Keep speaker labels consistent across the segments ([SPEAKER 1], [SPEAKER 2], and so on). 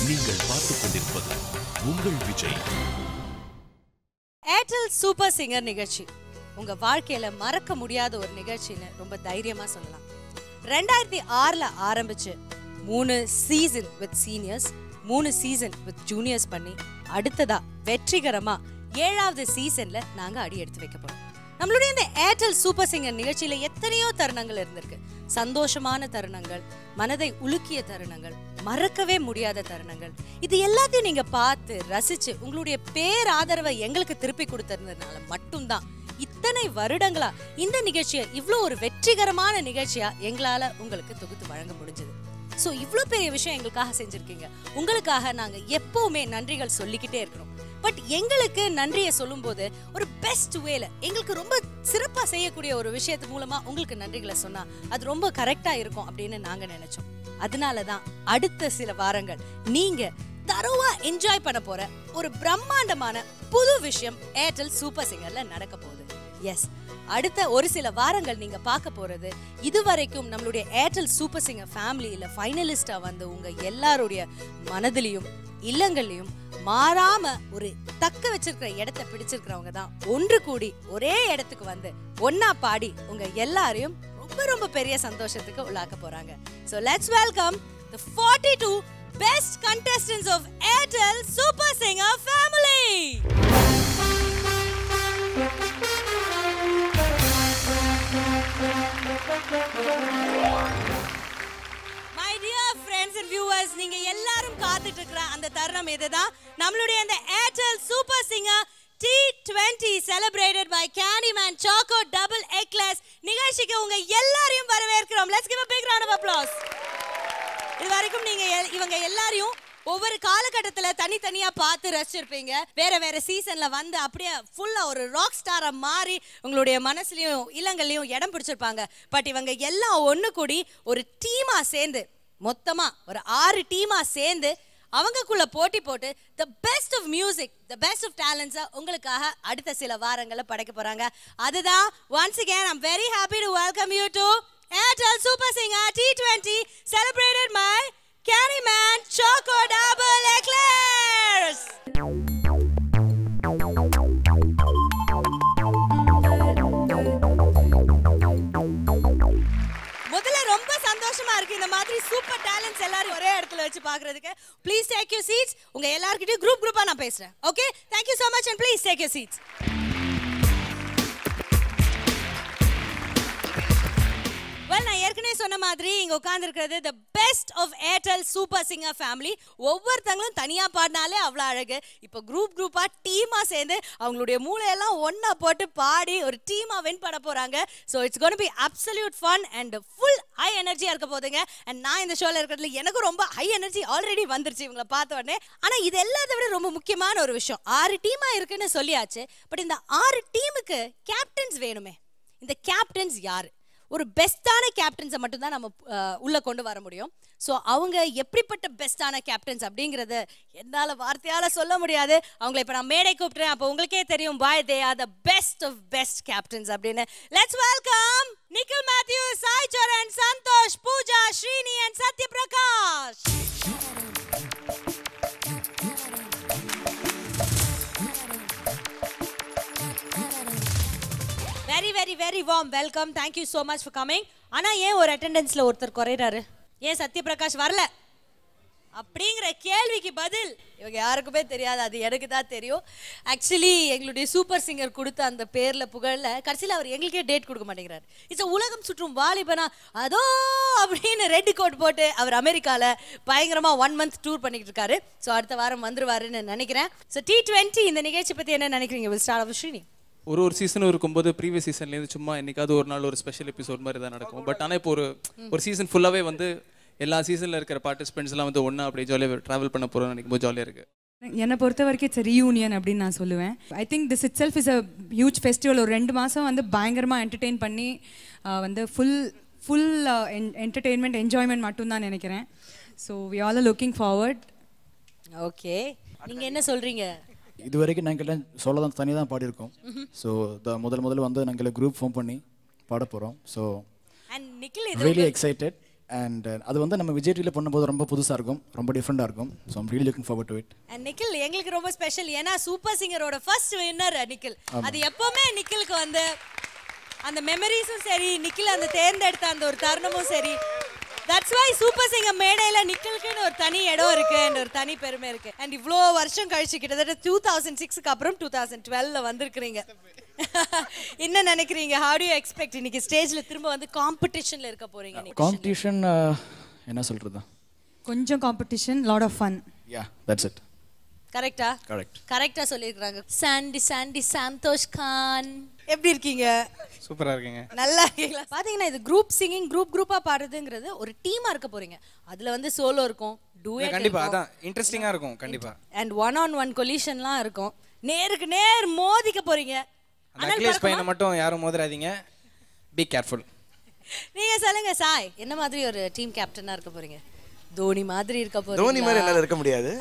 [SPEAKER 1] நீங்கள் பார்த்துக் கொண்டிருப்பது உங்கள் விஜய்.
[SPEAKER 2] ஏர்டெல் சூப்பர் சிங்கர் நிகழ்ச்சி உங்க வாழ்க்கையில மறக்க முடியாத ஒரு நிகழ்ச்சின்னு ரொம்ப தைரியமா சொல்லலாம். 2006ல ஆரம்பிச்சு 3 season with seniors, 3 season with juniors பண்ணி அடுத்ததா வெற்றிகரமா 7வது சீசன்ல நாங்க அடி எடுத்து வைக்க போறோம். நம்மளுடைய இந்த ஏர்டெல் சூப்பர் சிங்கர் நிகழ்ச்சியில எத்தனையோ தருணங்கள் இருந்திருக்கு. சந்தோஷமான தருணங்கள், மனதை உலுக்கிய தருணங்கள், மறக்கவே முடியாத தருணங்கள். இது எல்லாத்தையும் நீங்க பார்த்து ரசிச்சு உங்களுடைய பேராதரவை எங்களுக்கு திருப்பி கொடுத்ததுனால மட்டும்தான் இத்தனை வருடங்களா இந்த நிகழ்ச்சியை இவ்வளோ ஒரு வெற்றிகரமான நிகழ்ச்சியா எங்களால உங்களுக்கு தொகுத்து வழங்க முடிஞ்சது. ஸோ இவ்வளோ பெரிய விஷயம் எங்களுக்காக செஞ்சிருக்கீங்க. உங்களுக்காக நாங்க எப்பவுமே நன்றிகள் சொல்லிக்கிட்டே இருக்கிறோம். பட் எங்களுக்கு நன்றியை சொல்லும் போது ஒரு பெஸ்ட் வேல எங்களுக்கு ரொம்ப சிறப்பா செய்யக்கூடிய ஒரு விஷயத்து மூலமா உங்களுக்கு நன்றிகளை சொன்னா அது ரொம்ப கரெக்டா இருக்கும் அப்படின்னு நாங்க நினைச்சோம். அதனாலதான் அடுத்த சில வாரங்கள் நீங்க தரோவா என்ஜாய் பண்ண போற ஒரு பிரம்மாண்டமான புது விஷயம் ஏர்டெல் சூப்பர் சிங்கர்ல நடக்க போகுது. எஸ், அடுத்த ஒரு சில வாரங்கள் நீங்க பார்க்க போறது இதுவரைக்கும் நம்மளுடைய ஏர்டெல் சூப்பர் சிங்கர் ஃபேமிலியில ஃபைனலிஸ்டா வந்து உங்க எல்லாருடைய மனதிலையும் இல்லங்கள்லையும் மாறாம ஒரு தக்க வச்சிருக்கிற இடத்தை பிடிச்சிருக்கிறவங்க தான் ஒன்று கூடி ஒரே இடத்துக்கு வந்து ஒன்னா பாடி உங்க எல்லாரையும் ரொம்ப ரொம்ப பெரிய சந்தோஷத்துக்கு உள்ளாக்க போறாங்க. So let's welcome the 42 best contestants of Airtel Super Singer family. My dear friends and viewers, நீங்க எல்லாரும் காத்துட்டு இருக்கிற அந்த தருணம் இதுதான். நம்மளுடைய அந்த Airtel Super Singer T20 celebrated by Candyman Choco Double Eclairs நிகழ்ச்சிக்கு உங்க எல்லாரையும் வரவேற்கிறோம். Let's give a big round of applause. இதுவரைக்கும் நீங்க இவங்க எல்லாரையும் ஒவ்வொரு காலகட்டத்துல தனித்தனியா பார்த்து ரசிச்சிருப்பீங்க. வேற வேற சீசன்ல வந்து அப்படியே ஃபுல்லா ஒரு ராக் ஸ்டாரா மாறி உங்களுடைய மனசுலயும் இல்லங்கள்லயும் இடம் பிடிச்சிருப்பாங்க. பட் இவங்க எல்லாம் ஒண்ணு கூடி ஒரு டீமா சேர்ந்து மொத்தமா ஒரு 6 டீமா சேர்ந்து அவங்கக்குள்ள போட்டி போட்டு the best of music, the best of talents உங்களுக்காக அடுத்த சில வாரங்களை படைக்க போறாங்க. அதுதான் once again I'm very happy to welcome you to Airtel Super Singer T20 celebrated by Candyman Choco Double Eclairs. முதல்ல ரொம்ப சந்தோஷமா இருக்கு இந்த மாதிரி சூப்பர் டேலண்ட்ஸ் எல்லாரும் ஒரே இடத்துல வச்சு பார்க்கிறதுக்கு. Please take your seats. உங்க எல்லார்கிட்டயும் குரூப்பா நான் பேசுறேன். Okay? Thank you so much and please take your seats. Well, நான் ஏற்கனவே சொன்ன மாதிரி இங்க உட்கார்ந்து இருக்கிறது the best of Airtel Super Singer family. ஒவ்வொருத்தங்களும் தனியா பாடினாலே அவ்வளவு அழகு. இப்போ குரூப்பா டீமா சேர்ந்து அவங்களுடைய மூளையெல்லாம் ஒண்ணா போட்டு பாடி ஒரு டீமா வின் பண்ண போறாங்க. So it's going to be absolute fun and full high energy இருக்க போகுதுங்க. And நான் இந்த ஷோல இருக்கிறதுல எனக்கு ரொம்ப ஹை எனர்ஜி ஆல்ரெடி வந்துருச்சு இவங்களை பார்த்த உடனே. ஆனா இது எல்லாத்தை விட ரொம்ப முக்கியமான ஒரு விஷயம், 6 டீமா இருக்குன்னு சொல்லியாச்சு. பட் இந்த 6 டீமுக்கு கேப்டன்ஸ் வேணுமே. இந்த கேப்டன்ஸ் யாரு? ஒரு பெஸ்டான கேப்டன்ஸை மட்டும்தான் நம்ம உள்ள கொண்டு வர முடியும். ஸோ அவங்க எப்படிப்பட்ட பெஸ்டான கேப்டன்ஸ் அப்படிங்கிறத என்னால் வார்த்தையால சொல்ல முடியாது. அவங்களை இப்போ நான் மேடை கூப்பிட்டுறேன். அப்போ உங்களுக்கே தெரியும் why they are the best of best captains அப்படின்னு. Let's welcome Nikhil Mathew, Sai Charan, Santhosh, Pooja, Srini and Sathya Prakash. Very very very warm welcome. Thank you so much for coming. ஆனா ஏன் ஒரு அட்டெண்டன்ஸ்ல ஒருத்தர் குறைறாரு? ஏன் சத்ய பிரகாஷ் வரல அப்படிங்கிற கேள்விக்கு பதில் இவங்க யாருக்குமே தெரியாது, அது எனக்கு தான் தெரியும். ஆக்சுவலி எங்களுடைய சூப்பர் சிங்கர் கொடுத்த அந்த பேர்ல புகழ்ல கடைசியில் அவர் எங்களுக்கே டேட் கொடுக்க மாட்டேங்கிறாரு. இட்ஸ் உலகம் சுற்றும் வாலிபனா அதோ அப்படின்னு ரெட் கோட் போட்டு அவர் அமெரிக்கால பயங்கரமா 1 month டூர் பண்ணிட்டு இருக்காரு. ஸோ அடுத்த வாரம் வந்துருவாருன்னு நினைக்கிறேன். ஸோ T20 இந்த நிகழ்ச்சி பத்தி என்ன நினைக்கிறீங்க? Will start off Srini.
[SPEAKER 3] ஒரு சீசனும் இருக்கும்போது ப்ரீவியஸ் சீசன்லேருந்து சும்மா என்னைக்காவது ஒரு நாள் ஒரு ஸ்பெஷல் எபிசோட் மாதிரி தான் நடக்கும். பட் ஆனால் இப்போ ஒரு சீசன் ஃபுல்லாகவே வந்து எல்லா சீசனில் இருக்கிற பார்ட்டிசிபெண்ட்ஸ்லாம் வந்து ஒன்றா அப்படியே ஜாலியாக ட்ராவல் பண்ண போகிறோம்னு நினைக்கும் போது ஜாலியாக இருக்குது.
[SPEAKER 4] என்னை பொறுத்த வரைக்கும் இட்ஸ் ரீயூனியன் அப்படின்னு நான் சொல்லுவேன். I think this it self is a huge festival. ஒரு 2 மாதம் வந்து பயங்கரமாக என்டர்டெயின் பண்ணி வந்து ஃபுல் என்டர்டெயின்மெண்ட் என்ஜாய்மெண்ட் மட்டும்தான் நினைக்கிறேன். So we all are looking forward.
[SPEAKER 2] Okay, நீங்கள் என்ன சொல்கிறீங்க?
[SPEAKER 5] இது வரைக்கும் நாங்கள் சொல்ல தான் தனியாக தான் பாடியிருக்கோம். ஸோ முதல்ல வந்து நாங்கள் குரூப் ஃபார்ம் பண்ணி பாட போகிறோம். ஸோ ரியலி எக்ஸைட்டட் அண்ட் அது வந்து நம்ம விஜய் டிவியில் பண்ணும்போது ரொம்ப புதுசாக இருக்கும், ரொம்ப டிஃப்ரெண்ட்டாக இருக்கும். So I'm really looking forward to it.
[SPEAKER 2] And Nikhil எங்களுக்கு ரொம்ப ஸ்பெஷல், ஏன்னா சூப்பர் சிங்கரோட ஃபர்ஸ்ட் வின்னர் நிக்கில். அது எப்பவுமே நிக்கிலுக்கு வந்து அந்த மெமரிஸும் சரி, நிக்கில் அந்த தேர்ந்தெடுத்த அந்த ஒரு தருணமும் சரி, தட்ஸ் வை சூப்பர் சிங்கர் மேடையில் நிக்கிலுக்குன்னு ஒரு தனி இடம் இருக்கு அண்ட் ஒரு தனி பெருமை இருக்கு. அண்ட் இவ்வளோ வருஷம் கழிச்சு கிட்டத்தட்ட 2006க்கு அப்புறம் 2012 வந்திருக்கிறீங்க. என்ன நினைக்கிறீங்க? ஹவ் டு யூ எக்ஸ்பெக்ட் இன்னைக்கு ஸ்டேஜ்ல திரும்ப வந்து காம்படிஷன்ல இருக்க போறீங்க?
[SPEAKER 5] காம்படிஷன் என்ன சொல்றது,
[SPEAKER 4] கொஞ்சம் competition, lot of fun.
[SPEAKER 5] Ya that's it.
[SPEAKER 2] கரெக்ட்டா? கரெக்ட்டா சொல்லிருக்காங்க. சாண்டி சந்தோஷ் கான் எப்படி இருக்கீங்க?
[SPEAKER 3] சூப்பராக இருக்கீங்க.
[SPEAKER 2] நல்லா இருக்கீங்களா? பாத்தீங்கன்னா இது குரூப் சிங்கிங், குரூப்பா பாடுறதுங்கிறது ஒரு டீமா இருக்க போறீங்க. அதுல வந்து சோலோ இருக்கும், டூயட்
[SPEAKER 6] கண்டிப்பா அதான் இன்ட்ரஸ்டிங்கா இருக்கும் கண்டிப்பா.
[SPEAKER 2] அண்ட் ஒன் ஆன் ஒன் கொலிஷன்லாம் இருக்கும். நேருக்கு நேர் மோதிக்க போறீங்க.
[SPEAKER 6] அந்த அகிலேஷ் பையனை மட்டும் யாரும் மோதிராதீங்க, பி கேர்ஃபுல்.
[SPEAKER 2] நீங்க சொல்லுங்க சாய், என்ன மாதிரி ஒரு டீம் கேப்டனா இருக்க போறீங்க? தோனி மாதிரி இருக்க போறீங்க?
[SPEAKER 7] தோனி மாதிரி என்னால இருக்க முடியாது.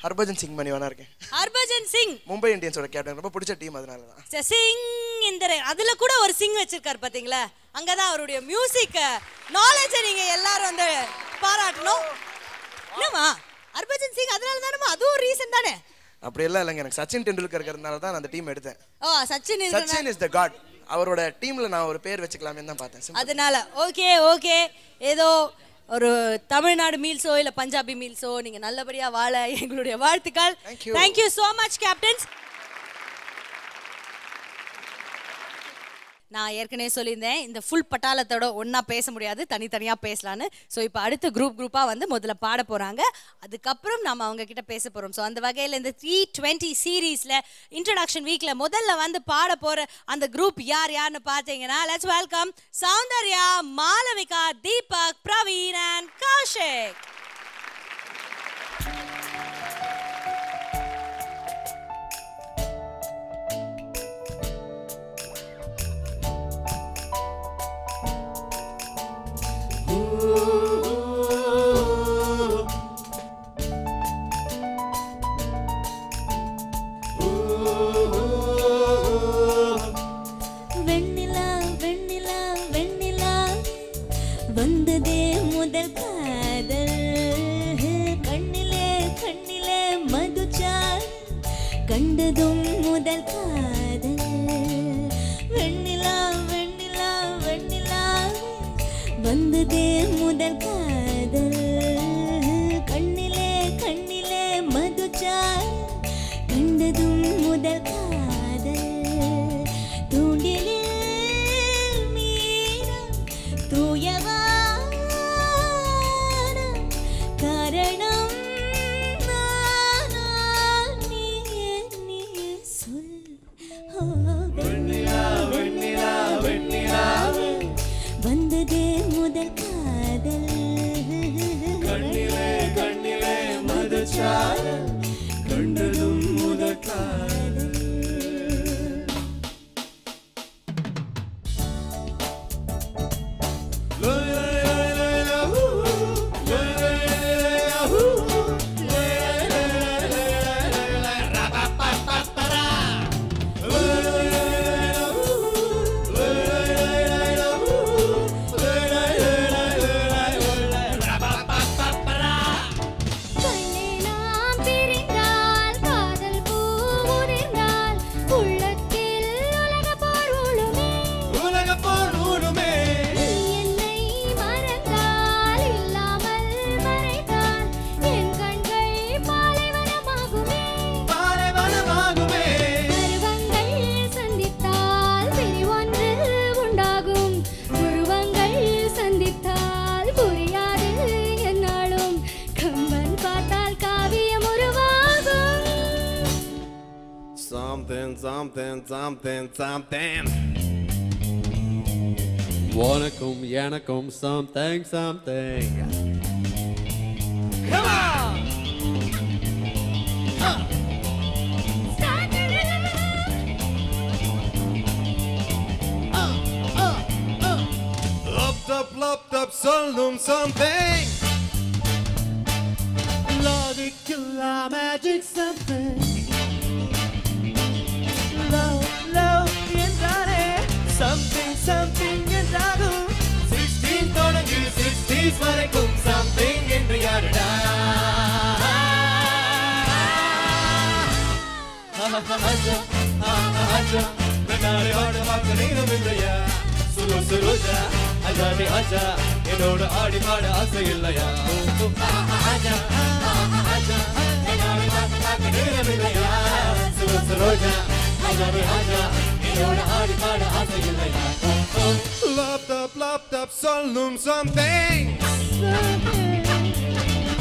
[SPEAKER 7] ஹர்பஜன் சிங் பண்ணி வேணா இருக்கேன்.
[SPEAKER 2] ஹர்பஜன் சிங்
[SPEAKER 7] மும்பை இந்தியன்ஸோட கேப்டன், ரொம்ப பிடிச்ச டீம், அதனால தான்.
[SPEAKER 2] சிங் இந்த அதுல கூட ஒரு சிங் வச்சிருக்காரு பாத்தீங்களா? அங்கதான் அவருடைய மியூசிக் நாலேஜை நீங்க எல்லாரும் வந்து பாராட்டணும். என்னமா ஹர்பஜன் சிங் அதனால தானே, அதுவும் ஒரு ரீசன் தானே?
[SPEAKER 7] அப்படி எல்லாம் இல்லைங்க, எனக்கு சச்சின் டெண்டுல்கர் இருக்கிறதுனால தான் அந்த டீம் எடுத்தேன்.
[SPEAKER 2] ஓ சச்சின்
[SPEAKER 7] இஸ் த காட். அவரோட டீம்ல நான் ஒரு பேர் வச்சுக்கலாமே தான் பார்த்தேன்,
[SPEAKER 2] அதனால. ஓகே ஏதோ ஒரு தமிழ்நாடு மீல்ஸோ இல்ல பஞ்சாபி மீல்ஸோ நீங்க நல்லபடியா வாழ எங்களுடைய வாழ்த்துக்கள். Thank you so much captains. நான் ஏற்கனவே சொல்லியிருந்தேன் இந்த ஃபுல் பட்டாளத்தோட ஒன்றா பேச முடியாது, தனித்தனியாக பேசலான்னு. ஸோ இப்போ அடுத்து குரூப்பாக வந்து முதல்ல பாட போகிறாங்க, அதுக்கப்புறம் நம்ம அவங்க கிட்ட பேச போகிறோம். ஸோ அந்த வகையில் இந்த 320 சீரீஸில் இன்ட்ரடக்ஷன் வீக்கில் முதல்ல வந்து பாட போகிற அந்த குரூப் யாருன்னு பார்த்தீங்கன்னா, let's welcome Soundarya, Malavika, Deepak, Praveen and Kaushik.
[SPEAKER 8] வந்ததே முதல் காதல், கண்ணிலே கண்ணிலே மதுச்சார், கண்டதும் முதல் காதல். வெண்ணிலா வெண்ணிலா வெண்ணிலா வந்ததே முதல் காதல், கண்ணிலே கண்ணிலே மதுச்சார், கண்டதும் முதல் காதல். தூண்டிலே தூயவா காரணம் நீ சொல். வெண்ணிலா வெண்ணிலா வெண்ணிலா வந்ததே முதல் காதல், கண்ணிலே கண்ணிலே மதுச்சாரல், கண்டதும் முதல் காதல்.
[SPEAKER 9] Something. Wanakum, yanakum, something. Come on! Lopped up, sollum something. Logical, magic something. Low, and something, and கடைசி வரைக்கும் something என்று யாருடா ஆஜா ஆஜா கண்ணாடி ஆட பார்க்க நேரம் இல்லையா சுலோ சுலோஜா அஜானே ஆஜா என்னோட ஆடி பாட ஆசை இல்லையா ஆஜா ஆஜா கண்ணாடி பார்க்க நேரம் இல்லையா சுலோ சுலோஜா அஜானே ஆஜா என்னோட ஆடி பாட ஆசை இல்லையா Lopped up சொல்லும் something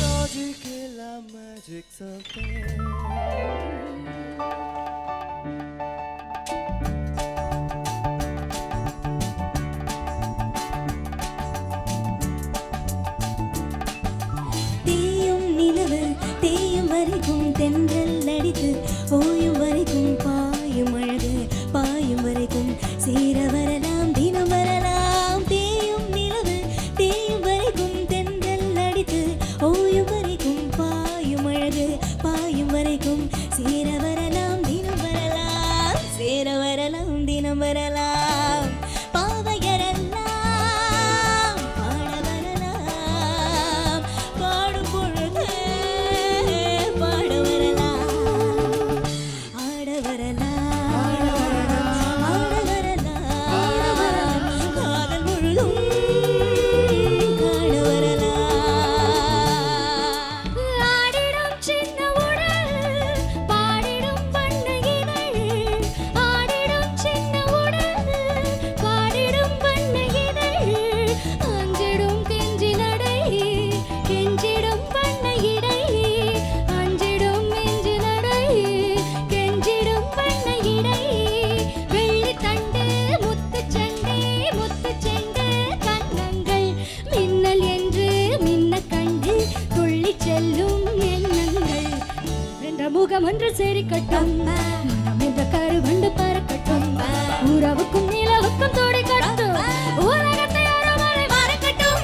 [SPEAKER 9] Logic la magic something
[SPEAKER 8] தேயும் நிலவு தேயும் வரைக்கும் தென்றல் அடித்து ஓயும் வரைக்கும் பாயும் அழகு பாயும் வரைக்கும் சேர வரலாம் தினம் வரலாம் தேயும் நிலவு தேயும் வரைக்கும் தென்றல் அடித்து ஓயும் வரைக்கும் பாயும் அழகு பாயும் வரைக்கும் சேர வரலாம் தினம் வரலாம் சேர வரலாம் தினம் வரலாம் பாவையரெல்லாம் பாட வரலாம் பாடும் பொழுது பாட வரலாம் ஆட வரலாம் ஆட வரலாம் காதல் முழுதும் காண வரலாம் ஆடிடும் சின்ன உடல் பாடிடும் பண்ண இதழ் ஆடிடும் சின்ன உடல் பாடிடும் பண்ண இதழ் அஞ்சிடும் கெஞ்சிலடை கெஞ்சிடும் பண்ண இடை அஞ்சிடும் நெஞ்சிலடை கெஞ்சிடும் பண்ண இடை வெள்ளி தண்டு முத்து செண்டு கண்ணங்கள் மின்னல் என்று மின்ன கண்டு துள்ளி செல்லும் எண்ணங்கள் என்ற முகம் ஒன்று சேரிக்கட்டும் மனம் என்ற கருவண்டு பறக்கட்டும் உறவுக்கும் நிலவுக்கும் தோடி கட்டும் உலகத்தை ஒரு மலை மறக்கட்டும்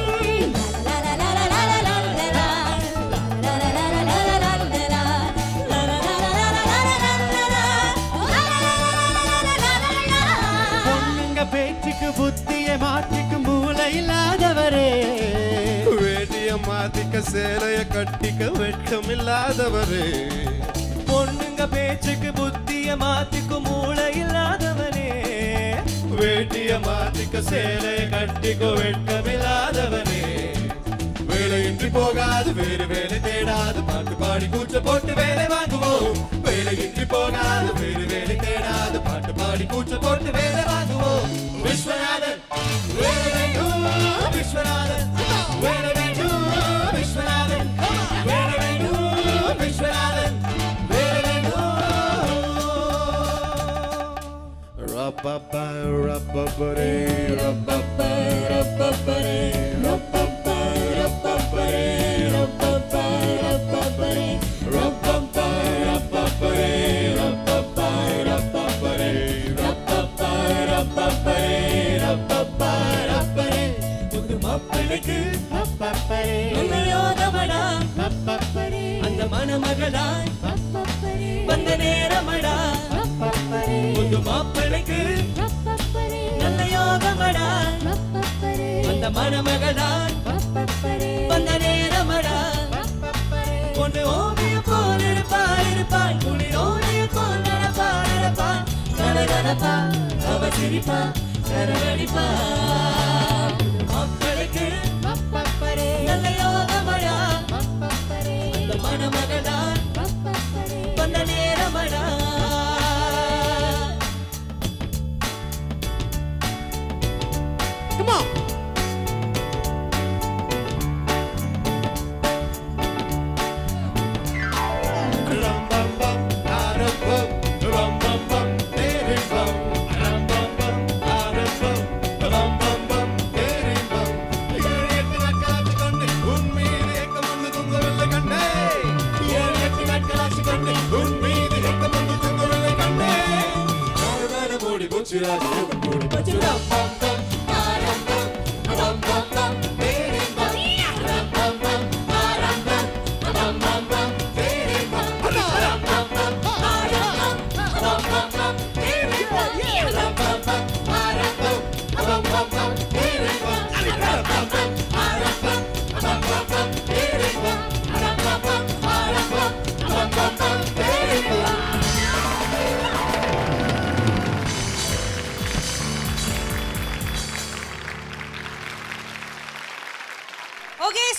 [SPEAKER 9] பொண்ணுங்க பேச்சுக்கு புத்திய மாற்றிக்கும் மூளை இல்லாதவரே வேட்டிய மாத்திக்க சேலைய கட்டிக்க வெட்கம் இல்லாதவரே பொண்ணுங்க பேச்சுக்கு புத்திய மாத்திக்கும் மூளை இல்லாதவனே வேட்டிய மாத்திக்க சேலைய கட்டிக்க வெட்கம் இல்லாதவனே வேலையின்றி போகாது வேறு வேலை தேடாது பாட்டு பாடி கூச்ச போட்டு வேலை வாங்குவோம் வேலையின்றி போகாது வேறு வேலை தேடாது பாட்டு பாடி கூச்ச போட்டு வேலை வாங்குவோம் விஸ்வநாதன் வேலை வேண்டும் விஸ்வநாதன் வேலை வேண்டும் விஸ்வநாதன் வேலை வேண்டும் விஸ்வநாதன் வேலை வேண்டும் ரப்பப்பா ரப்பப்பரே ரப்பப்பா ரப்பப்பரே ரப்பப்பா ரப்பப்பரே ரப்பப்பா ரப்பப்பரே ரப்பப்பா ரப்பப்பரே ரப்பப்பா ரப்பப்பரே ரப்பப்பா ரப்பப்பரே ரப்பப்பா ரப்பரே புது மாப்பிள்ளைக்கு ரப்பப்பரே யோகமடா ரப்பப்பரே அந்த மணமகளாய் ரப்பப்பரே வந்த நேரமடா ரப்பப்பரே புது மாப்பிள்ளைக்கு ரப்பப்பரே நல்ல யோகமடா ரப்பப்பரே அந்த மணமகளாய் ரப்பப்பரே வந்த நேரமடா ரப்பப்பரே பொண்ணு ஓவிய போல் இருப்பாள் குளிர் ஓவிய போல் நடப்பாள் கனகனப்பா அவ சிரிப்பா கரவடிப்பா மாப்பிள்ளைக்கு ரப்பப்பரே நல்ல யோகமடா ரப்பப்பரே அந்த மணமகளாய் ரப்பப்பரே வந்த நேரமடா Come on. Ram bam bam, aram bam, ram bam bam, tere bam, ram bam bam, aram bam, ram bam bam,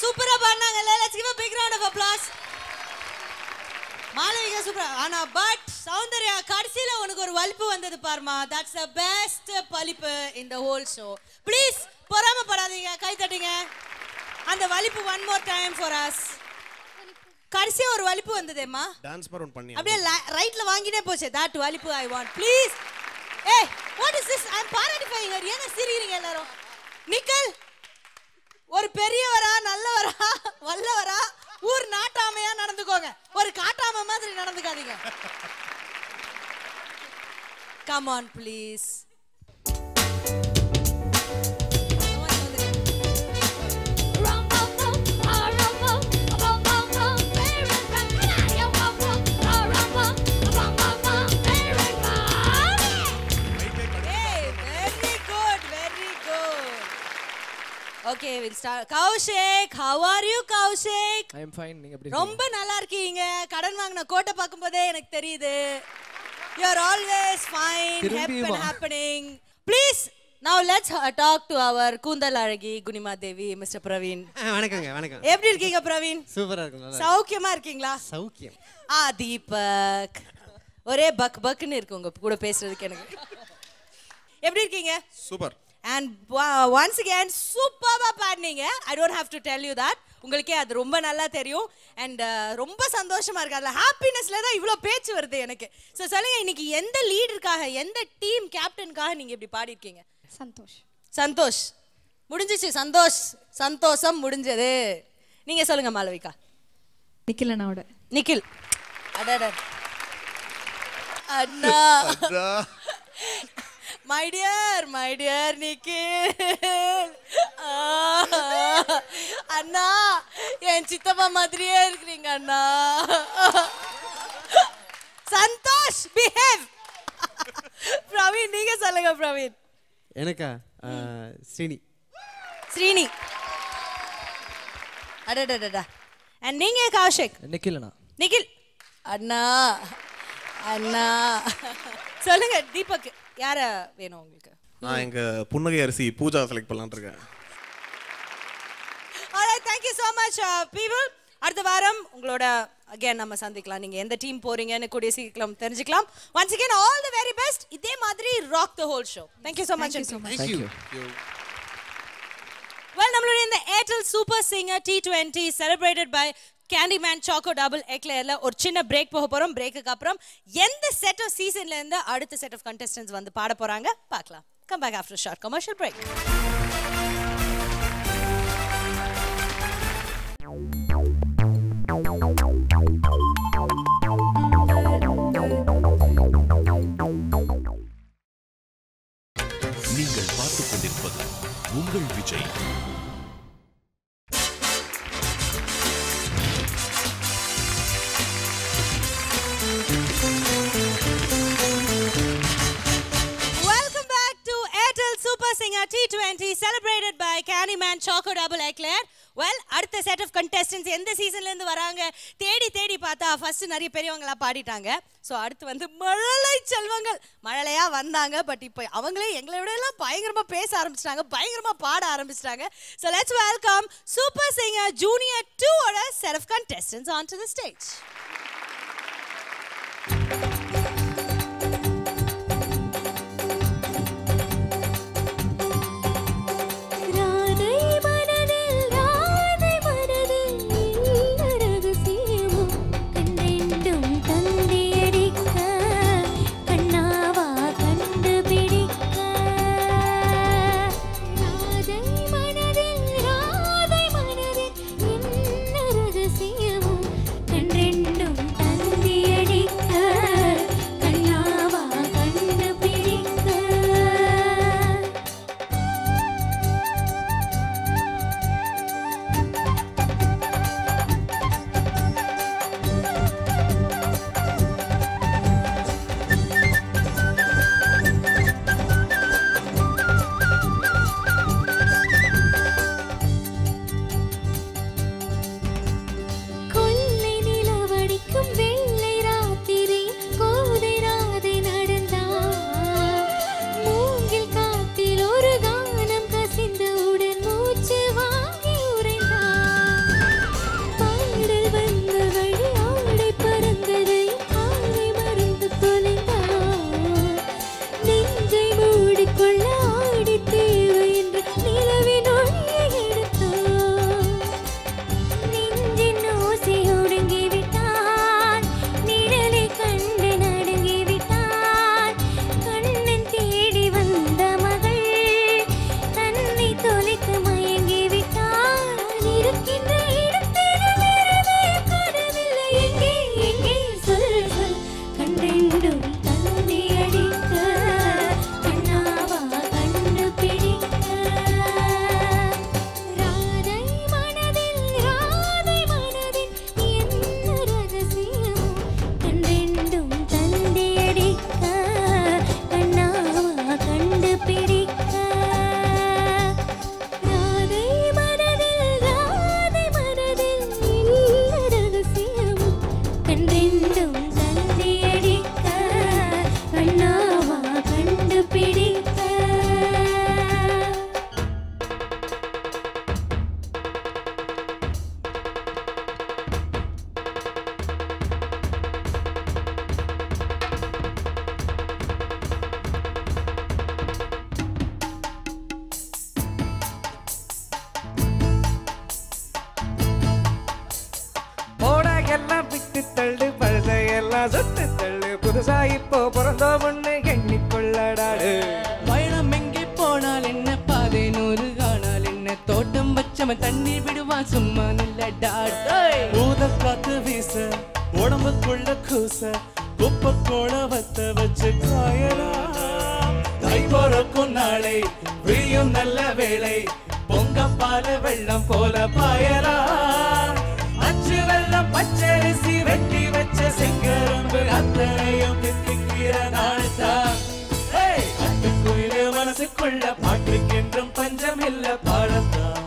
[SPEAKER 2] சூப்பரா பண்ணாங்க. Let's give a big round of applause. Malavika சூப்பரா. ஆனா பட் சௌந்தர்யா கடைசில உனக்கு ஒரு வலிப்பு வந்தது பாருமா. That's the best பலிப்பு in the whole show. Please பொறாமப்படாதீங்க, கை தட்டுங்க. அந்த வலிப்பு one more time for us. கடைசி ஒரு வலிப்பு வந்ததேம்மா.
[SPEAKER 10] டான்ஸ் பரவுன் பண்ணி
[SPEAKER 2] அப்படியே ரைட்ல வாங்கினே போச்சு. that வலிப்பு I want. Please. Hey, what is this? I'm partifying her. ஏங்க சிரிக்கிறீங்க எல்லாரும்? நிக்கல். ஒரு பெரியவரா, நல்லவரா, வல்லவரா, ஊர் நாட்டாமையா நடந்துக்கோங்க. ஒரு காட்டாம மாதிரி நடந்துக்காதீங்க. Come on please. Okay, we'll start. Kaushik, how are you, Kaushik?
[SPEAKER 6] I am fine. நீங்க எப்படி
[SPEAKER 2] ரொம்ப நல்லா இருக்கீங்க. கடன் வாங்குன கோட்டை பாக்கும்போதே எனக்கு தெரியுது. You are always fine, happy and happening. Please, now let's talk to our கூந்தல் அழகி குனிமா தேவி, Mr. Praveen.
[SPEAKER 11] வணக்கங்க, வணக்கம்.
[SPEAKER 2] எப்படி இருக்கீங்க பிரவீன்?
[SPEAKER 11] சூப்பரா இருக்கேன்.
[SPEAKER 2] சௌக்கியமா இருக்கீங்களா?
[SPEAKER 11] சௌக்கியம்.
[SPEAKER 2] தீபக். ஒரே பக் பக்னு இருக்கு உங்க கூட பேசுறதுக்கு எனக்கு. எப்படி இருக்கீங்க?
[SPEAKER 10] சூப்பர்.
[SPEAKER 2] And once again சூப்பரா பாடுனீங்க. I don't have to tell you that. உங்களுக்கே அது ரொம்ப நல்லா தெரியும். And ரொம்ப சந்தோஷமா இருக்கு. அதுல ஹாப்பினஸ்ல தான் இவ்ளோ பேச்சு வருது எனக்கு. சோ சொல்லுங்க, இன்னைக்கு எந்த லீடருக்காக, எந்த டீம் கேப்டனுக்காக நீங்க இப்படி பாடி இருக்கீங்க?
[SPEAKER 12] சந்தோஷ்.
[SPEAKER 2] சந்தோஷ் முடிஞ்சிச்சு. சந்தோஷம் முடிஞ்சது. நீங்க சொல்லுங்க மாளவிகா.
[SPEAKER 12] நிக்கில் அண்ணாவோட.
[SPEAKER 2] நிக்கில். அடட அண்ணா. My dear Nikhil. அண்ணா என் சித்தப்பா மாதிரியே இருக்கிறீங்க அண்ணா. சந்தோஷ் பிஹேவ். பிரவீன் நீங்க சொல்லுங்க. பிரவீன்.
[SPEAKER 11] எனக்கா
[SPEAKER 2] ஸ்ரீனி. அடடடடா. And நீங்க கௌஷிக்.
[SPEAKER 6] நிக்கில் அண்ணா.
[SPEAKER 2] நிக்கில் அண்ணா. சொல்லுங்க தீபக், யார வேணும் உங்களுக்கு?
[SPEAKER 10] நான் எங்க புன்னகை அரிசி பூஜா செலக்ட் பண்ணலாம்னு இருக்கேன்.
[SPEAKER 2] Alright, thank you so much people. அடுத்த வாரம் உங்களோட again நம்ம சந்திக்கலாம். நீங்க எந்த டீம் போறீங்கன்னு கூடிய சீக்கிரம் தெரிஞ்சுக்கலாம். Once again all the very best. இதே மாதிரி rock the whole show. Thank you so much.
[SPEAKER 11] Thank you.
[SPEAKER 2] Well, நம்மளுடைய இந்த Airtel Super Singer T20 celebrated by Candyman Choco Double Eclairல ஒரு சின்ன பிரேக் போக போறோம். பிரேக்குக்கு அப்புறம் எந்த செட் ஆஃப் சீசன்ல இருந்து அடுத்த செட் ஆஃப் கண்டெஸ்டன்ட்ஸ் வந்து பாட போறாங்க பார்க்கலாம். Come back after a short commercial break.
[SPEAKER 1] நீங்கள் பார்த்துக் கொண்டிருப்பது உங்கள் Vijay.
[SPEAKER 2] Welcome back to Airtel Super Singer T20 celebrated by Candyman Choco Double Eclair. Well, அடுத்த செட் ஆஃப் கண்டெஸ்டன்ட்ஸ் எந்த சீசன்ல இருந்து வராங்க தேடி பார்த்தா ஃபர்ஸ்ட் நிறைய பெரியவங்களா பாடிட்டாங்க. ஸோ அடுத்து வந்து மழலை செல்வங்கள் மழலையா வந்தாங்க. பட் இப்போ அவங்களே எங்களை விட எல்லாம் பயங்கரமா பேச ஆரம்பிச்சிட்டாங்க, பயங்கரமா பாட ஆரம்பிச்சிட்டாங்க. So let's welcome Super Singer Junior 2 ஓட set of contestants on to the stage.
[SPEAKER 8] கண்டெண்டும்
[SPEAKER 13] எல்லாம் சுட்டு தள்ளு புதுசா இப்போ பிறந்தோ ஒண்ணு எண்ணிக்கொள்ளடாடு
[SPEAKER 14] பயணம் எங்கே போனால் என்ன பாதை நூறு காணால் என்ன தோட்டம் வச்சவன் தண்ணீர் விடுவான் சும்மா நில்லடா
[SPEAKER 9] ஊத காத்து வீச உடம்புக்குள்ள கூச குப்பை கோளவத்த வச்சு காயலாம் தை போறக்கும் நாளை விழியும் நல்ல வேளை பொங்க பால வெள்ளம் போல பாயலாம் அச்சு வெள்ளம் பச்சரிசி வெட்டி வச்ச செங்கரும்பு அத்தனையும் தித்திக்கிற நாள்தான் அட்டுக்குயிலே மனசுக்குள்ள பாட்டுக்கென்றும் பஞ்சம் இல்ல பாடத்தான்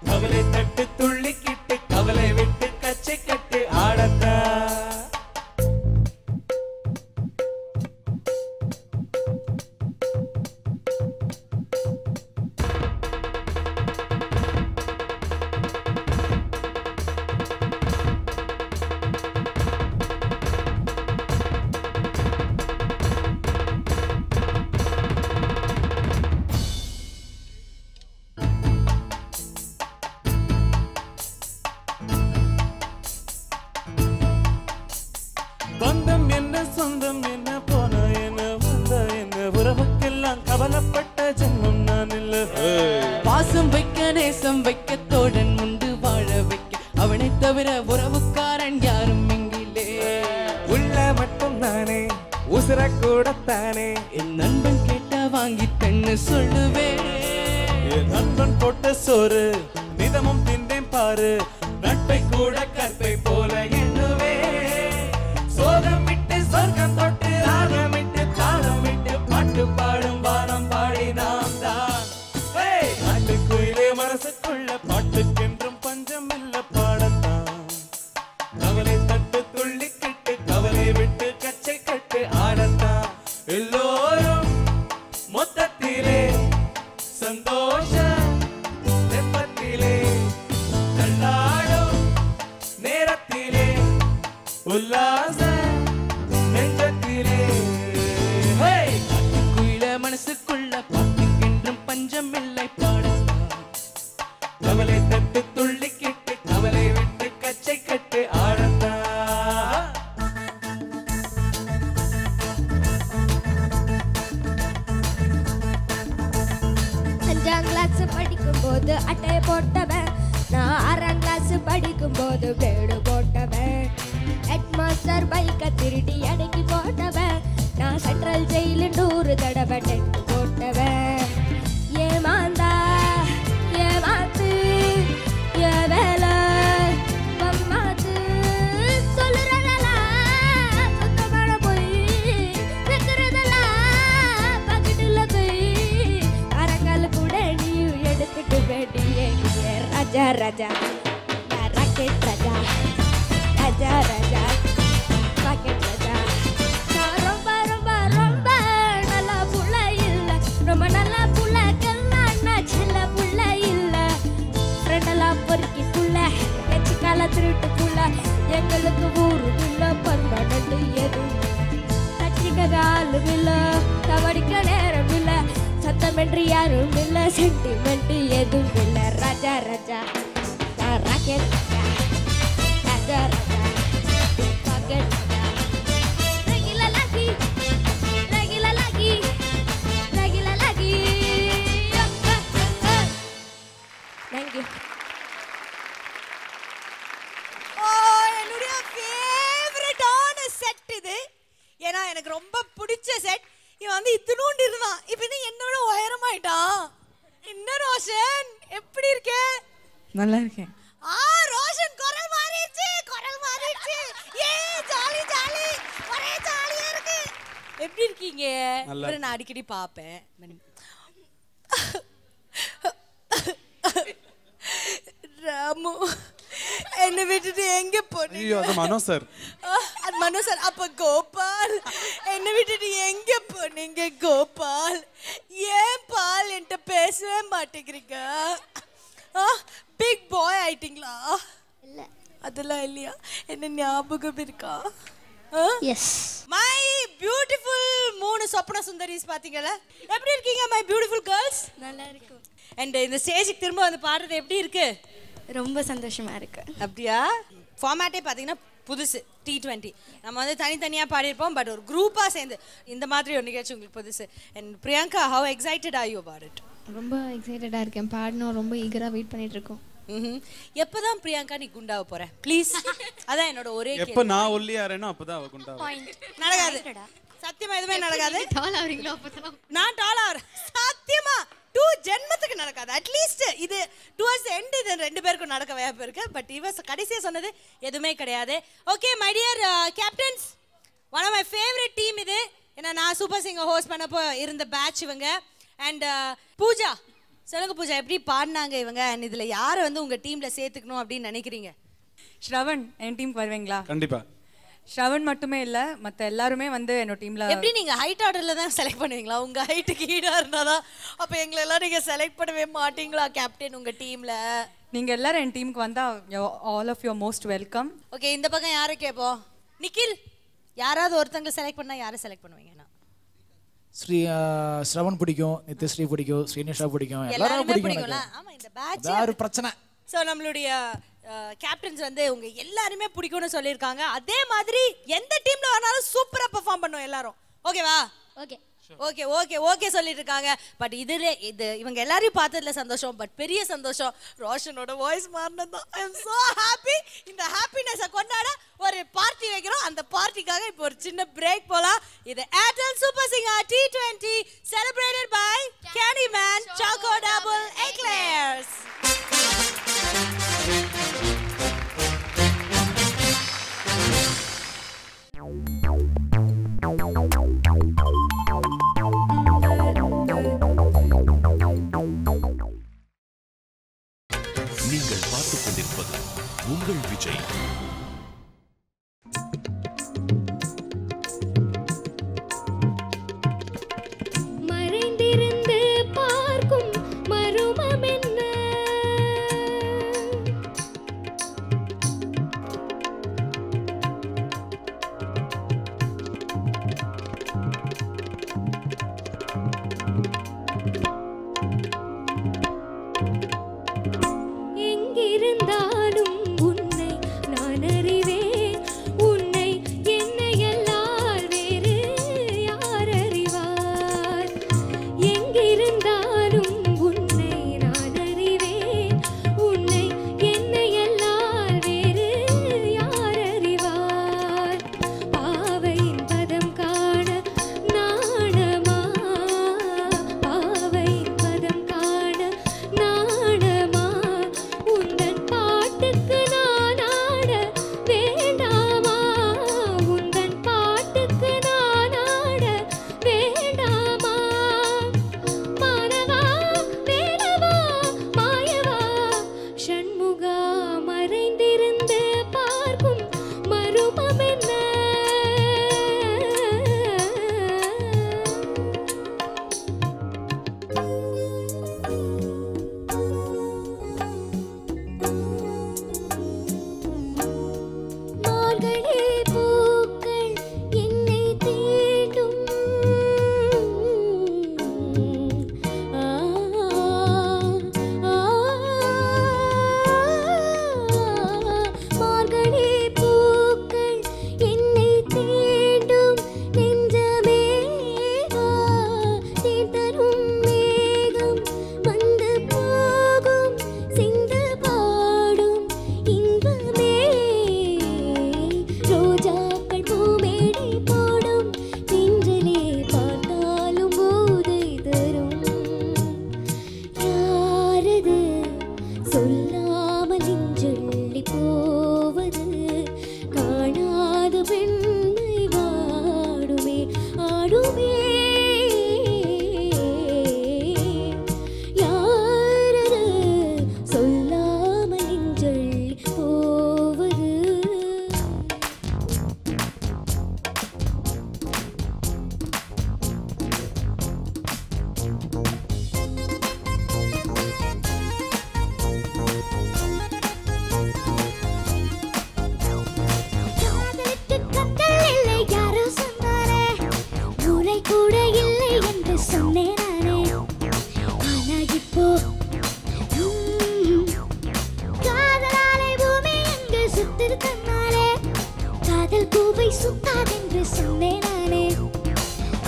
[SPEAKER 9] கவலை தட்டு துள்ளிக்கிட்டு கவலை விட்டு கச்சை கட்டு ஆடத்தான் பந்தம் என்ன சொந்தம் என்ன போன என்ன வந்த என்ன உறவுக்கெல்லாம் கவலைப்பட்ட ஜென்மம் நான் இல்ல
[SPEAKER 14] பாசம் வைக்க நேசம் வைக்க தோழன் உண்டு வாழ வைக்க அவனை தவிர உறவுக்காரன் யாரும் இங்கிலே
[SPEAKER 13] உள்ள மட்டும் நானே உசுர கூடத்தானே
[SPEAKER 14] என் நண்பன் கேட்டா வாங்கி தன்னு சொல்லுவேன்
[SPEAKER 9] என் நண்பன் போட்ட சோறு நிதமும் தின்றேன் பாரு நட்பை கூட கற்பை போல எண்ணுவே சோகம் விட்டு சொர்க்கம் தொட்டு ராகம் விட்டு தாளம் விட்டு பாட்டு பாடும் வானம் பாடி நாம் தான் நாட்டுக்குயிலே மனசுக்குள்ள பாட்டுக்கென்றும் பஞ்சம் இல்ல பாடத்தான் கவலை தட்டு துள்ளிக்கிட்டு கவலை விட்டு கச்சை கட்டு ஆடத்தான் எல்லோரும் மொத்தத்திலே சந்தோஷ தெப்பத்திலே தள்ளாடும் நேரத்திலே உல்லாச நெஞ்சத்திலே
[SPEAKER 14] நாட்டுக்குயில மனசுக்குள்ள பாட்டுக்கென்றும் பஞ்சம் இல்லை பாடத்தான்
[SPEAKER 9] கவலை தட்டு துள்ளிக்கிட்டு கவலை விட்டு கச்சை கட்டு ஆடத்தான்
[SPEAKER 8] 5ஆம் கிளாஸ் படிக்கும்போது அட்டை போட்டவன் நான் 6ஆம் கிளாஸ் படிக்கும்போது பேடு போட்டவன் ஹெட் மாஸ்டர் பைக்கை திருடி அடக்கி போட்டவன் நான் சென்ட்ரல் ஜெயிலு 100 தடவை டென்ட் போட்டவன் ஏமாந்தா ஏமாத்து ஏ வேலை பம்மாத்து சொல்லுறதெல்லாம் சுத்தமான போய் வைக்கிறதெல்லாம் பக்கெட்டுல போய் அரங்கால கூட நீயும் எடுத்துட்டு வேண்டியே ராஜா ராஜா ராக்கெட் ராஜா ராஜா ராஜா ராக்கெட் ராஜா நான் ரொம்ப ரொம்ப ரொம்ப நல்ல புள்ள இல்ல ரொம்ப நல்ல புள்ள கல்யாணம் செல்ல புள்ள இல்ல ஃப்ரெண்டெல்லாம் பொறுக்கி புள்ள எச்சிக்கால திருட்டு புள்ள எங்களுக்கு ஊரு இல்ல பண்பாடு எதுவும் கட்சிக்க ஆளும் இல்ல கபடிக்க நேரம் இல்ல சத்தமென்று யாரும் இல்ல சென்டிமெண்ட் எதுவும் இல்ல Raja Raja rocket Raja Raja rocket Raja regular lucky regular lucky regular lucky thank you
[SPEAKER 2] என்னுடைய ஃபேவரட்டான செட் இது. ஏன்னா எனக்கு ரொம்ப பிடிச்ச செட். இவன் வந்து இத்தினூண்டு இருந்தான், இப்போ இன்னும் என்னோட உயரமாயிட்டான். என்ன ரோஷன் எப்படி இருக்க?
[SPEAKER 4] நல்லா இருக்கேன்.
[SPEAKER 2] ரோஷன் குரல் மாறிடுச்சு, குரல் மாறிடுச்சு. ஏ ஜாலி ஜாலி, ஒரே ஜாலியா இருக்கு. எப்படி இருக்கீங்க? இவரை நான் அடிக்கடி பார்ப்பேன். ராமு என்ன விட்டுட்டு எங்க போனீங்க?
[SPEAKER 10] ஐயோ அது மனோ சார்.
[SPEAKER 2] அது மனோ சார். அப்ப கோபால் என்ன விட்டுட்டு எங்க போனீங்க? கோபால் ஏன் பால் என்கிட்ட பேசவே மாட்டேங்கிறீங்க? பிக் பாய் ஆயிட்டீங்களா?
[SPEAKER 8] இல்ல
[SPEAKER 2] அதெல்லாம் இல்லையா? என்ன ஞாபகம் இருக்கா?
[SPEAKER 8] எஸ்
[SPEAKER 2] மை பியூட்டிஃபுல் 3 சொப்பன சுந்தரிஸ் பாத்தீங்களா? எப்படி இருக்கீங்க மை பியூட்டிஃபுல் கேர்ள்ஸ்?
[SPEAKER 8] நல்லா இருக்கும்.
[SPEAKER 2] அண்ட் இந்த ஸ்டேஜுக்கு திரும்ப வந்து பாடுறது எப்படி இருக்கு?
[SPEAKER 8] ரொம்ப சந்தோஷமா இருக்கு.
[SPEAKER 2] அப்படியா? ஃபார்மேட்டே பார்த்தீங்கன்னா புதுசு T20. நம்ம வந்து தனித்தனியாக பாடியிருப்போம், பட் ஒரு குரூப்பாக சேர்ந்து இந்த மாதிரி ஒரு நிகழ்ச்சி உங்களுக்கு புதுசு. And Priyanka, how excited are you about it?
[SPEAKER 8] ரொம்ப எக்ஸைட்டடாக இருக்கேன், பாடணும், ரொம்ப ஈகராக வெயிட் பண்ணிட்டு இருக்கோம்.
[SPEAKER 2] எப்பதான் பிரியங்கா நீ குண்டாவ போற? ப்ளீஸ், அதான் என்னோட ஒரே கேள்வி.
[SPEAKER 15] எப்ப நான் ஒல்லியாரேனோ அப்பதான் அவ குண்டாவா.
[SPEAKER 2] நடக்காது, சத்தியமா எதுவுமே நடக்காது.
[SPEAKER 8] டால் ஆவறீங்களோ அப்பதான்
[SPEAKER 2] நான் டால் ஆவறேன், சத்தியமா 2 ஜென்மத்துக்கு நடக்காது. அட்லீஸ்ட் இது டுவர்ட்ஸ் எண்ட் இது 2 பேருக்கும் நடக்க வாய்ப்பு இருக்கு. பட் இவ கடைசியா சொன்னது எதுவுமே கிடையாது. Okay my dear captains, one of my favourite team இது. ஏன்னா நான் சூப்பர் சிங்கர் ஹோஸ்ட் பண்ணப்போ இருந்த பேட்ச் இவங்க. அண்ட் பூஜா, சொல்லுங்க பூஜா, எப்படி பாடினாங்க இவங்க? அண்ட் இதுல யாரை வந்து உங்க டீம்ல சேர்த்துக்கணும் அப்படின்னு நினைக்கிறீங்க?
[SPEAKER 4] ஸ்ரவன் என் டீமுக்கு வருவீங்களா?
[SPEAKER 15] கண்டிப்பா.
[SPEAKER 4] ஸ்ரவன் மட்டுமே இல்ல, மத்த எல்லாருமே வந்து என்னோட டீம்ல.
[SPEAKER 2] எப்படி நீங்க ஹைட் ஆர்டர்ல தான் செலக்ட் பண்ணுவீங்களா? உங்க ஹைட்டுக்கு ஈடா இருந்தாதான் அப்ப எங்களை எல்லாம் நீங்க செலக்ட் பண்ணவே மாட்டீங்களா கேப்டன் உங்க டீம்ல?
[SPEAKER 4] நீங்க எல்லாரும் என் டீமுக்கு வந்தா all of you most welcome.
[SPEAKER 2] Okay, இந்த பக்கம் யாரை கேட்போம்? நிக்கில், யாராவது ஒருத்தங்களை செலக்ட் பண்ணா யாரை செலக்ட் பண்ணுவீங்கன்னா?
[SPEAKER 5] ஸ்ரவன் பிடிக்கும், நித்யஸ்ரீ பிடிக்கும், ஸ்ரீனிஷா பிடிக்கும், எல்லாரும் பிடிக்கும்.
[SPEAKER 2] ஆமா, இந்த பேட்ச்
[SPEAKER 5] வேற பிரச்சனை.
[SPEAKER 2] சோ நம்மளுடைய கேப்டன்ஸ் வந்து உங்க எல்லாருமே பிடிக்கும்னு சொல்லியிருக்காங்க. அதே மாதிரி எந்த டீம்ல வரனாலும் சூப்பரா பெர்ஃபார்ம் பண்ணுவோம் எல்லாரும். ஓகேவா?
[SPEAKER 8] ஓகே
[SPEAKER 2] ஓகே ஓகே ஓகே சொல்லிட்டு இருக்காங்க. பட் இதுல இது இவங்க எல்லாரையும் பார்த்ததுல சந்தோஷம், பட் பெரிய சந்தோஷம் ரோஷனோட வாய்ஸ் மாறினதுதான். I am so happy. இந்த ஹாப்பினஸை கொண்டாட ஒரு பார்ட்டி வைக்கிறோம். அந்த பார்ட்டிக்காக இப்போ ஒரு சின்ன பிரேக் போலாம். இது Airtel super singer T20 celebrated by Candyman Choco Double Eclairs.
[SPEAKER 1] நீங்கள் பார்த்துக் கொண்டிருப்பது உங்கள் விஜய்.
[SPEAKER 8] மறைந்திருந்து பார்க்கும் மருமம் என்ன? எங்கிருந்தாலும் உன்னை நான்
[SPEAKER 16] சுத்துது தன்னாலே காதல் பூவை சுத்தாதென்று சொன்னேன் நானே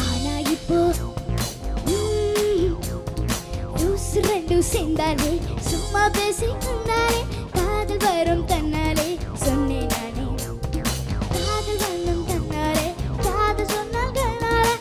[SPEAKER 16] ஆனா இப்போ ரெண்டு சேர்ந்தாலே சும்மா பேசிக்கொண்டாலே காதல் வரும் தன்னாலே சொன்னேன் நானே காதல் வரும் தன்னாலே காதல் சொன்னால் கண்ணாலே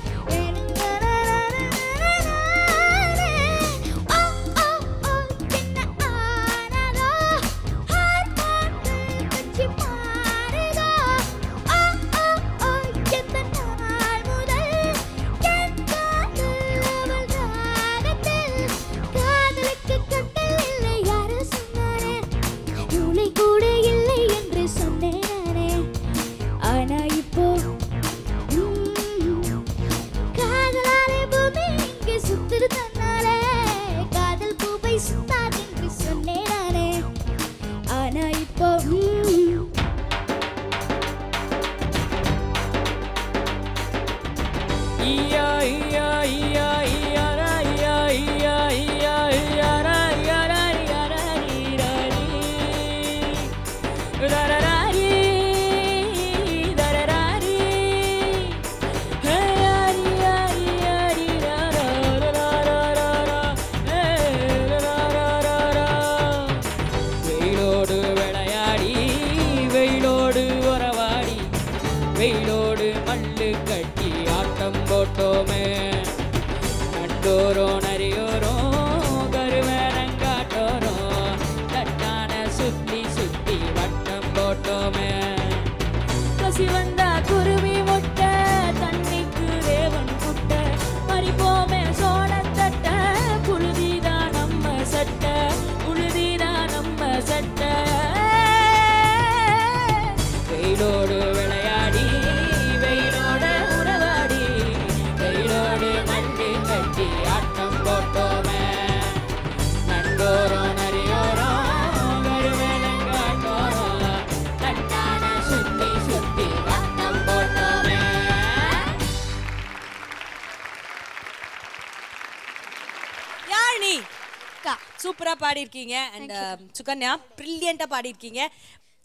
[SPEAKER 2] சூப்பரா பாடிருக்கீங்க அண்ட் சுகன்யா பிரில்லியண்டா பாடிருக்கீங்க.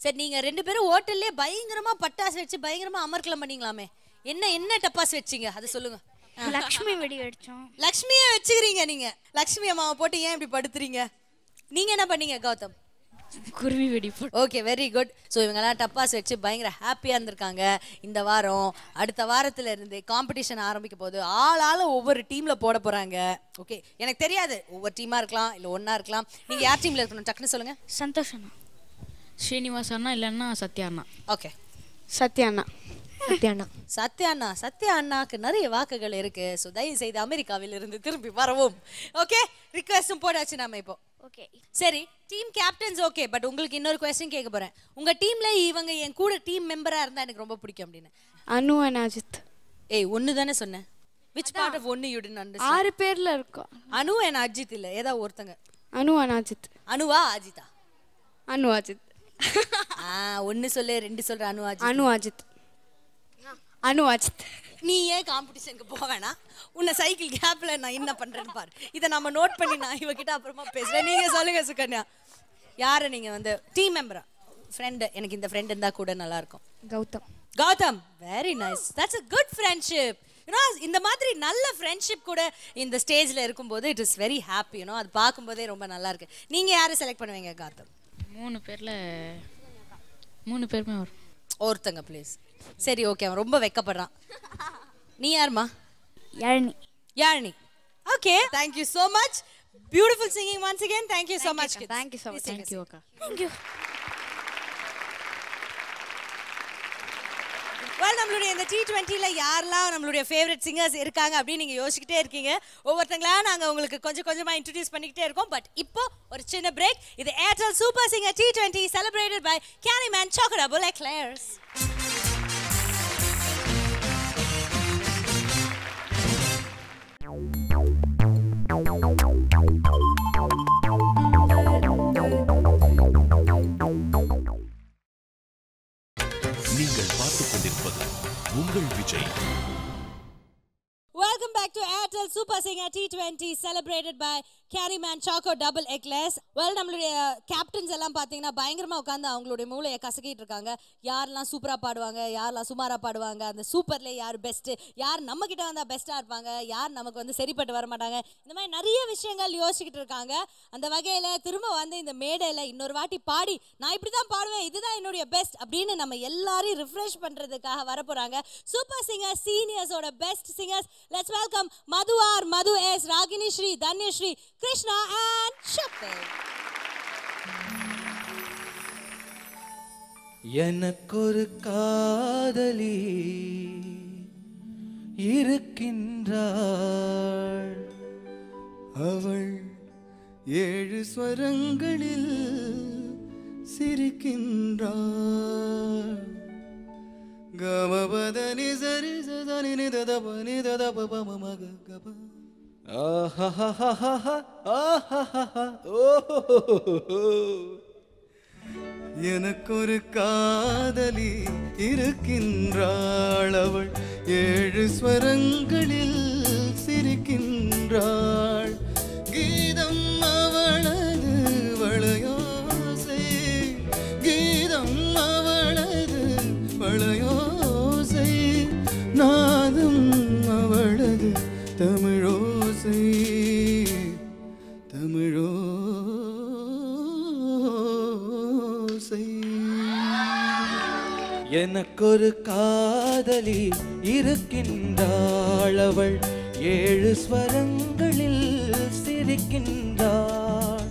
[SPEAKER 2] சரி, நீங்க ரெண்டு பேரும் ஹோட்டல்லே பயங்கரமா பட்டாசு வச்சு பயங்கரமா அமர்க்கலாம் பண்ணீங்களாமே, என்ன டப்பாசு வச்சீங்க அது சொல்லுங்க.
[SPEAKER 16] லக்ஷ்மி வெடி வெடிச்சோம்.
[SPEAKER 2] லக்ஷ்மியை வச்சுக்கிறீங்க நீங்க, லக்ஷ்மி அம்மாவை போட்டு ஏன் இப்படி படுத்துறீங்க? நீங்க என்ன பண்ணீங்க கௌதம்?
[SPEAKER 16] குருவி வெடி.
[SPEAKER 2] Okay, very good. ஸோ இவங்கெல்லாம் டப்பாஸ் வச்சு பயங்கர ஹாப்பியாக இருந்திருக்காங்க. இந்த வாரம் அடுத்த வாரத்தில் இருந்து காம்படிஷன் ஆரம்பிக்க போது ஆளால் ஒவ்வொரு டீமில் போட போகிறாங்க. ஓகே, எனக்கு தெரியாது, ஒவ்வொரு டீமாக இருக்கலாம் இல்லை ஒன்றா இருக்கலாம். நீங்கள் யார் டீமில் இருக்கணும் டக்குன்னு சொல்லுங்கள்.
[SPEAKER 16] சந்தோஷ் அண்ணா, ஸ்ரீனிவாஸ் அண்ணா, இல்லைன்னா சத்யா அண்ணா.
[SPEAKER 2] ஓகே,
[SPEAKER 16] சத்யா அண்ணா.
[SPEAKER 2] சத்யா அண்ணாக்கு நிறைய வாக்குகள் இருக்கு. ஸோ தயவு செய்து அமெரிக்காவில் இருந்து திரும்பி வரவும். ஓகே, ரிக்வெஸ்டும் போடாச்சு நாம இப்போ.
[SPEAKER 16] ஓகே,
[SPEAKER 2] சரி, டீம் கேப்டன்ஸ் ஓகே. பட் உங்களுக்கு இன்னொரு கொஸ்டின் கேட்க போறேன். உங்க டீம்ல இவங்க என் கூட டீம் மெம்பரா இருந்தா எனக்கு ரொம்ப பிடிக்கும் அப்படின்னு.
[SPEAKER 16] அனு அண்ட் அஜித்.
[SPEAKER 2] ஏய், ஒன்னு தானே சொன்னேன். விச் பார்ட் ஆஃப் ஒன்னு யூ டிட் அண்டர்ஸ்டாண்ட்?
[SPEAKER 16] 6 பேர்ல இருக்கோம்.
[SPEAKER 2] அனு அண்ட் அஜித் இல்ல, ஏதா ஒருத்தங்க.
[SPEAKER 16] அனு அண்ட் அஜித்.
[SPEAKER 2] அனுவா அஜிதா?
[SPEAKER 16] அனு அஜித்.
[SPEAKER 2] ஒன்னு சொல்லு, ரெண்டு சொல்ற. அனு அஜித்.
[SPEAKER 16] அனு அஜித். அனு அஜித்.
[SPEAKER 2] நீ ஏன் காம்படிஷனுக்கு போக வேணாம்? உன்னை சைக்கிள் கேப்ல நான் என்ன பண்றேன்னு பாரு. இதை நம்ம நோட் பண்ணி நான் இவகிட்ட அப்புறமா பேசுறேன். நீங்க சொல்லுங்க சுகன்யா, யாரை நீங்க வந்து டீம் மெம்பரா? ஃப்ரெண்டு, எனக்கு இந்த ஃப்ரெண்ட் இருந்தா கூட நல்லா இருக்கும். Gautham, very nice. That's a good friendship. இந்த மாதிரி நல்ல ஃப்ரெண்ட்ஷிப் கூட இந்த ஸ்டேஜ்ல இருக்கும்போது இட் இஸ் வெரி ஹாப்பி. அது பார்க்கும்போதே ரொம்ப நல்லா இருக்கு. நீங்க யாரை செலக்ட் பண்ணுவீங்க கௌதம்?
[SPEAKER 16] 3 பேர்ல 3 பேருமே வரும்.
[SPEAKER 2] ஒருத்தங்க ப்ளீஸ். சரி, ஓகே, அவன் ரொம்ப வெக்கப்படுறான். நீ யாருமா? Yazhini. Okay, thank you so much. Beautiful singing once again. Thank you so much.
[SPEAKER 16] Thank you so much. Thank you அக்கா.
[SPEAKER 2] Thank you. well, நம்மளுடைய இந்த T20ல யாரெல்லாம் நம்மளுடைய ஃபேவரட் சிங்கர்ஸ் இருக்காங்க அப்படின்னு நீங்க யோசிக்கிட்டே இருக்கீங்க. ஒவ்வொருத்தங்களா நாங்க உங்களுக்கு கொஞ்சமா இன்ட்ரோடியூஸ் பண்ணிக்கிட்டே இருக்கோம். பட் இப்போ ஒரு சின்ன பிரேக். இது Airtel super singer T20 celebrated by Candyman Chocolate Eclairs.
[SPEAKER 1] நீங்கள் பார்த்துக் கொண்டிருப்பது உங்கள் Vijay.
[SPEAKER 2] Welcome back to Airtel Super Singer T20 celebrated by carry man choco double eggless. Well, நம்மளுடைய கேப்டன்ஸ் எல்லாம் பார்த்தீங்கன்னா பயங்கரமாக உட்காந்து அவங்களுடைய மூளையை கசக்கிட்டு இருக்காங்க. யாரெல்லாம் சூப்பராக பாடுவாங்க, யாரெல்லாம் சுமாராக பாடுவாங்க, அந்த சூப்பர்லேயே யார் பெஸ்ட்டு, யார் நம்ம கிட்ட வந்தால் பெஸ்ட்டாக இருப்பாங்க, யார் நமக்கு வந்து சரிப்பட்டு வர மாட்டாங்க, இந்த மாதிரி நிறைய விஷயங்கள் யோசிச்சுக்கிட்டு இருக்காங்க. அந்த வகையில் திரும்ப வந்து இந்த மேடையில் இன்னொரு வாட்டி பாடி நான் இப்படி தான் பாடுவேன், இதுதான் என்னுடைய பெஸ்ட் அப்படின்னு நம்ம எல்லாரையும் ரிஃப்ரெஷ் பண்ணுறதுக்காக வரப்போகிறாங்க சூப்பர் சிங்கர் சீனியர்ஸோட best singers. Let's welcome Madhu R, Madhu S, Ragini Sri, Dhanyashri, Krishna and Shakti.
[SPEAKER 9] எனக்கொரு காதலி இருக்கின்றாள், அவள் 7 ஸ்வரங்களில் சிரிக்கின்றாள். கமபதனி சரி சதனி நிதபனி ததபமமக கப. எனக்கொரு காதலி இருக்கின்றாள், அவள் 7 ஸ்வரங்களில் சிரிக்கின்றாள். கீதம் அவளது வளையோசை, கீதம் அவளது வளையோசை, நாதம் அவளது தமிழோசை, தமிழோசை. எனக்கொரு காதலி இருக்கின்றாள், அவள் 7 ஸ்வரங்களில் சிரிக்கின்றாள்.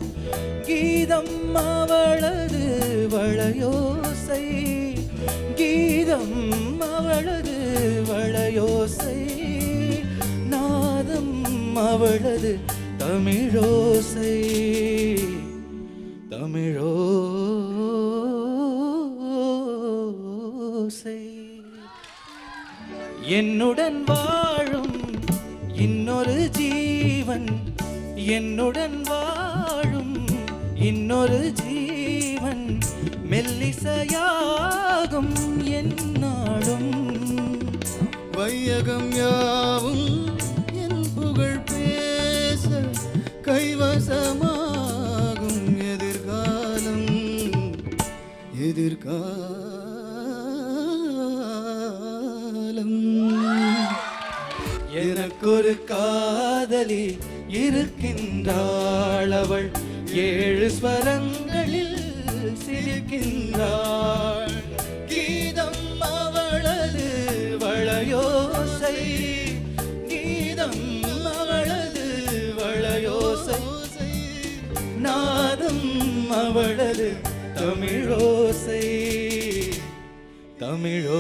[SPEAKER 9] கீதம் அவளது வளையோசை, கீதம் அவளது வளையோசை, நாதம் அவளது தமிழோசை, தமிழோசை. என்னுடன் வாழும் இன்னொரு ஜீவன், என்னுடன் வாழும் இன்னொரு ஜீவன், மெல்லிசையாகும் என்னாலும். வையகம் யாவும் என் புகழ் பேச கைவசமாகும் எதிர்காலம், எதிர்காலம். எனக்கொரு காதலி இருக்கின்றாள், அவள் 7 ஸ்வரங்களில் சிரிக்கின்றாள். கீதம் அவளது வளையோசை, கீதம் அவளது வளையோசை, நாதம் அவளது தமிழோசை, தமிழோசை.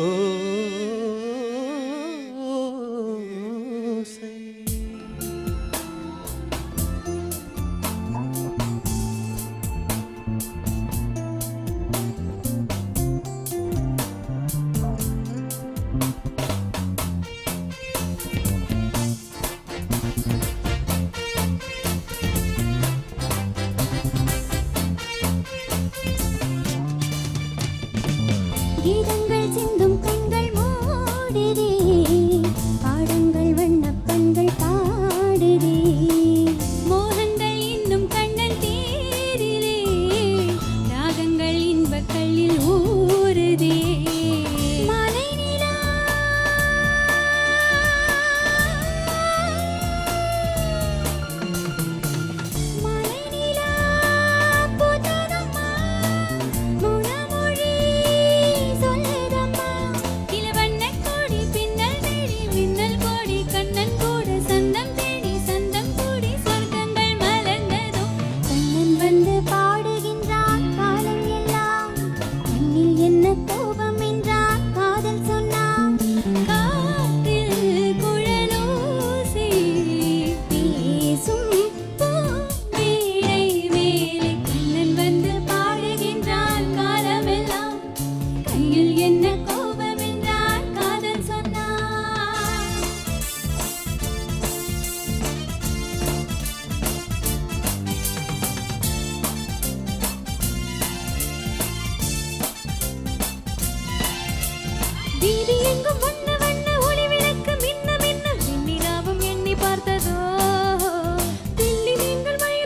[SPEAKER 17] கீதங்கள் சிந்தும் கண்கள் மூடுதே, பாடங்கள் வண்ணப்பண்கள் பாடுதே, மோகங்கள் இன்னும் கண்ணன் தேரிலே, ராகங்கள் இன்பக் கல்லில் ஊறுதே. மலை நிலா மலை நிலா பூத்ததம்மா, மௌனமொழி சொல்லுதம்மா, இளவண்ணக் கோடி பின்னல் தேடி மின்னல் கோடி கண்ணன் கூட சந்தம் தேடி சந்தம் கூடி சொர்க்கங்கள் மலர்ந்ததோ. கண்ணன் வந்து பாடுகின்றான் காலம் எல்லாம், கண்ணில் என்ன கோபம் என்றான் காதல் சொன்னான். காற்றில் குழலோசை பேசும் பூமேடை மேலே, கண்ணன் வந்து பாடுகின்றான் காலமெல்லாம், கையில் என்ன கோபம் என்றான் காதல் சொன்னான். வீதி எங்கும் வண்ண வண்ண ஒளி விளக்கு மின்ன மின்ன, வெண்ணிலாவும் எண்ணி பார்த்ததோ, தில்லி நீங்கள் மைய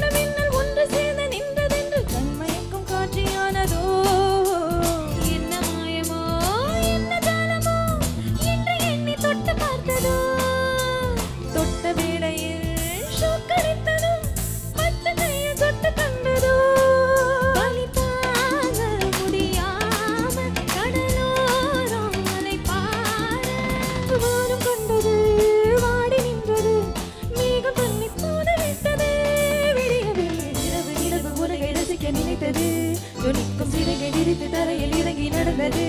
[SPEAKER 12] நடந்தது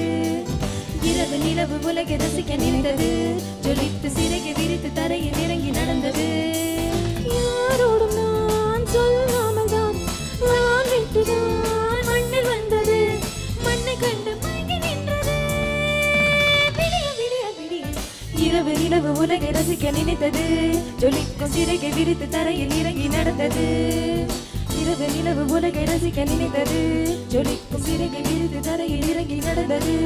[SPEAKER 12] இரவு நிலவு உலகை ரசிக்க நினைத்தது ஜொலித்து சிறகை விரித்து தரையில் இறங்கி நடந்தது யாரோடும் நான் சொல்லாமல் தான் நான் விட்டுதான் மண்ணில் வந்தது மண்ணை கண்டு மயங்கி நின்றது விடிய விடிய விடிய இரவு நிலவு உலகை ரசிக்க நினைத்தது ஜொலிக்கும் சிறகை விரித்து தரையில் இறங்கி நடந்தது இரவு நிலவு உலகை ரசிக்க நினைத்தது ஜொலிக்கும் சிறகை விரித்து தரையில் இறங்கி நடந்தது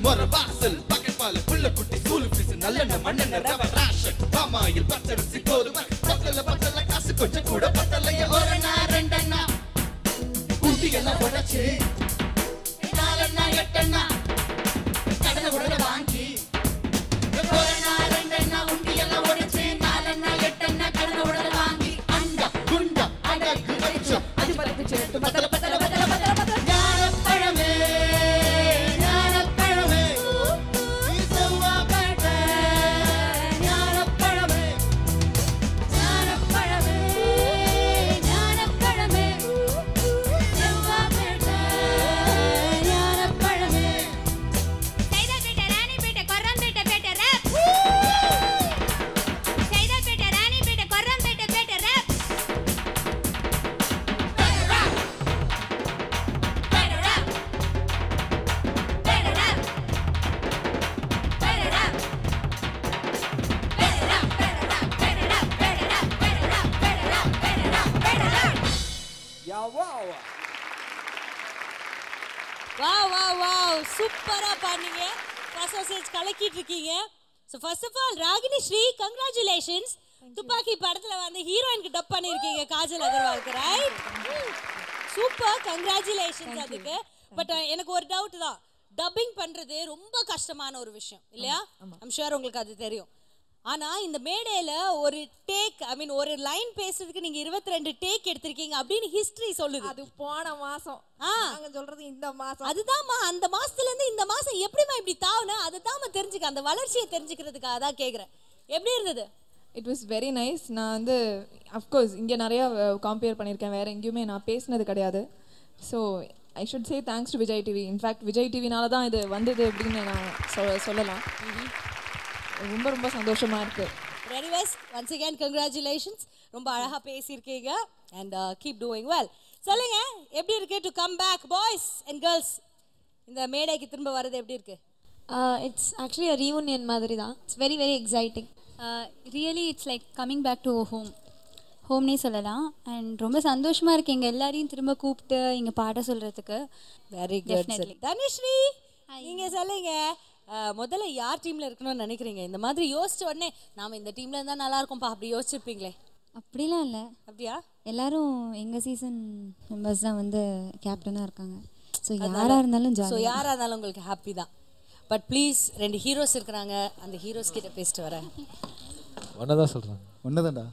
[SPEAKER 9] மொர வாசல் பக்கெட் பால் புள்ள குட்டி சூல் ஃபிஸ் நல்லெண்ண மண்ணெண்ண ரவ ராஷன் பாமாயில் பச்சரிசி கோதுமை பத்தல காசு கொஞ்சம் கூட பத்தலைய ஒரணா ரெண்டண்ணா குட்டி எல்லாம் உடச்சு நாலண்ணா எட்டண்ணா கடனை உடனே வாங்கி ஒரணா ரெண்டண்ணா உண்டி எல்லாம் உடச்சு நாலண்ணா எட்டண்ணா கடனை உடனே வாங்கி அண்டா குண்டா அடகு வச்சோம் அது பலக்கு சேர்த்து பத்தல பத்தல பத்தல பத்தல பத்தல ஞானப்பழமே
[SPEAKER 2] சூப்பரா பாடுனீங்க. ஃபர்ஸ்ட் ஸ்டேஜ் கலக்கிட்டு இருக்கீங்க. So first of all Ragini Sri congratulations. துப்பாக்கி படத்துல வந்து ஹீரோயினுக்கு டப் பண்ணிருக்கீங்க காஜல் அகர்வாலுக்கு, ரைட்? சூப்பர், கங்க்ராச்சுலேஷன்ஸ் அதுக்கு. பட் எனக்கு ஒரு டவுட் தான், டப்பிங் பண்றது ரொம்ப கஷ்டமான ஒரு விஷயம் இல்லையா? ஐம் ஷூர் உங்களுக்கு அது தெரியும். ஆனா இந்த மேடையில ஒரு டேக், ஐ மீன் ஒரு லைன் பேசுறதுக்கு நீங்க 22 டேக் எடுத்திருக்கீங்க அப்படின்னு ஹிஸ்டரி சொல்லுது.
[SPEAKER 12] அது போன மாசம், நாங்க சொல்றது இந்த மாசம்.
[SPEAKER 2] அதுதான்மா, அந்த மாசத்துல இருந்து இந்த மாசம் எப்படிமா இப்படி தாவுன, அதுதான்மா தெரிஞ்சுக்க, அந்த வளர்ச்சியை தெரிஞ்சுக்கிறதுக்காக தான் கேக்குறேன். எப்படி இருந்தது?
[SPEAKER 12] It was very nice. நான் வந்து அஃப்கோர்ஸ் இங்கே நிறையா கம்பேர் பண்ணியிருக்கேன், வேறு எங்கேயுமே நான் பேசினது கிடையாது. So I should say thanks to Vijay TV. In fact Vijay டிவினால தான் இது வந்தது அப்படின்னு நான் சொல்லலாம். ரொம்ப ரொம்ப சந்தோஷமா இருக்கு.
[SPEAKER 2] Anyways once again congratulations. ரொம்ப அழகா பேசியிருக்கீங்க அண்ட் கீப் டூயிங் வெல். சொல்லுங்க, எப்படி இருக்கு to come back boys and girls? இந்த மேடைக்கு திரும்ப வர்றது எப்படி இருக்கு?
[SPEAKER 18] இட்ஸ் ஆக்சுவலி அ ரீயூனியன் மாதிரி தான். It's very very exciting. Really it's like coming back to ஹோம்னே சொல்லலாம். அண்ட் ரொம்ப சந்தோஷமாக இருக்குது எங்கள் எல்லாரையும் திரும்ப கூப்பிட்டு இங்கே பாட சொல்கிறதுக்கு.
[SPEAKER 2] Very good. தனுஸ்ரீ, நீங்கள் சொல்லுங்க, முதல்ல யார் டீமில் இருக்கணும்னு நினைக்கிறீங்க? இந்த மாதிரி யோசிச்ச உடனே நாம் இந்த டீமில் இருந்தால் நல்லா இருக்கும்ப்பா அப்படி யோசிச்சிருப்பீங்களே?
[SPEAKER 18] அப்படிலாம் இல்லை.
[SPEAKER 2] அப்படியா?
[SPEAKER 18] எல்லாரும் எங்கள் சீசன் மெம்பர்ஸ் தான் வந்து கேப்டனாக இருக்காங்க. ஸோ யாராக இருந்தாலும்
[SPEAKER 2] ஸோ யாராக இருந்தாலும் உங்களுக்கு ஹாப்பி தான். பட் ப்ளீஸ், 2 ஹீரோஸ் இருக்கிறாங்க, அந்த ஹீரோஸ் கிட்ட பேசிட்டு வரேன்.
[SPEAKER 19] ஒன்னதான் சொல்கிறேன். ஒன்னதான்டா.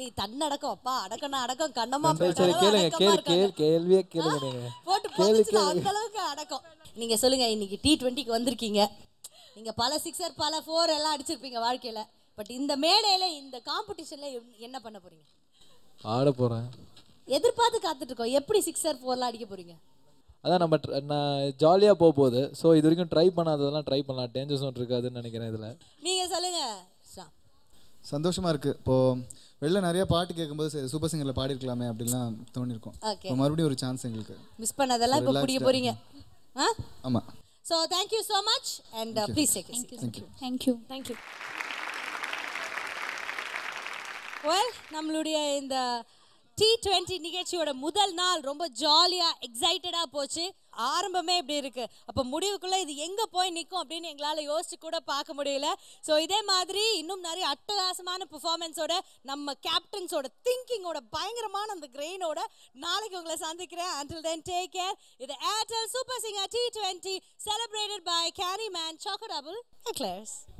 [SPEAKER 2] ஏய், தன்னடக்கம் அப்பா, அடக்கம்னா அடக்கம், கண்ணமா
[SPEAKER 19] கேள்வியே கேளுங்க.
[SPEAKER 2] போட்டு போட்டுச்சு அந்த அளவுக்கு அடக்கம். நீங்க சொல்லுங்க, இன்னைக்கு T20க்கு வந்திருக்கீங்க, நீங்க பல 6 பல 4 எல்லாம் அடிச்சிருப்பீங்க வாழ்க்கையில. பட் இந்த மேடையில இந்த காம்படிஷன்ல என்ன பண்ண போறீங்க?
[SPEAKER 19] ஆட போறேன்.
[SPEAKER 2] எதிர்பார்த்து காத்துட்டு இருக்கோம். எப்படி 6 4 அடிக்க போறீங்க?
[SPEAKER 19] அதான் நான் ஜாலியாக போகுது. ஸோ இது வரைக்கும் ட்ரை பண்ணாததெல்லாம் ட்ரை பண்ணலாம். டேஞ்சர்ஸ் ஒன்று இருக்காதுன்னு நினைக்கிறேன் இதில்.
[SPEAKER 2] நீங்கள் சொல்லுங்க.
[SPEAKER 20] சந்தோஷமாக இருக்குது. இப்போது வெளில நிறைய பாட்டு கேட்கும்போது சூப்பர் சிங்கரில் பாடிருக்கலாமே அப்படின்லாம் தோணிருக்கும். இப்போ மறுபடியும் ஒரு சான்ஸ் எங்களுக்கு.
[SPEAKER 2] மிஸ் பண்ணதெல்லாம் இப்போ பிடிக்க போகிறீங்க.
[SPEAKER 20] ஆமாம்.
[SPEAKER 2] So thank you so much and please take it.
[SPEAKER 18] Thank you.
[SPEAKER 2] Well, நம்மளுடைய இந்த T20 நிகழ்ச்சியோட முதல் நாள் ரொம்ப ஜாலியாக எக்ஸைட்டடாக போச்சு. ஆரம்பமே இப்படி இருக்கு. அப்போ முடிவுக்குள்ள இது எங்க போய் நிற்கும் அப்படின்னு எங்களால் யோசிச்சு கூட பார்க்க முடியல. ஸோ இதே மாதிரி இன்னும் நிறைய அட்டகாசமான பெர்ஃபார்மன்ஸோட நம்ம கேப்டன்ஸோட திங்கிங்கோட பயங்கரமான அந்த கிரெயினோட நாளைக்கு உங்களை சந்திக்கிறேன். Until then, take care. இது Airtel super singer T20 celebrated by Candyman Choco Double Eclairs.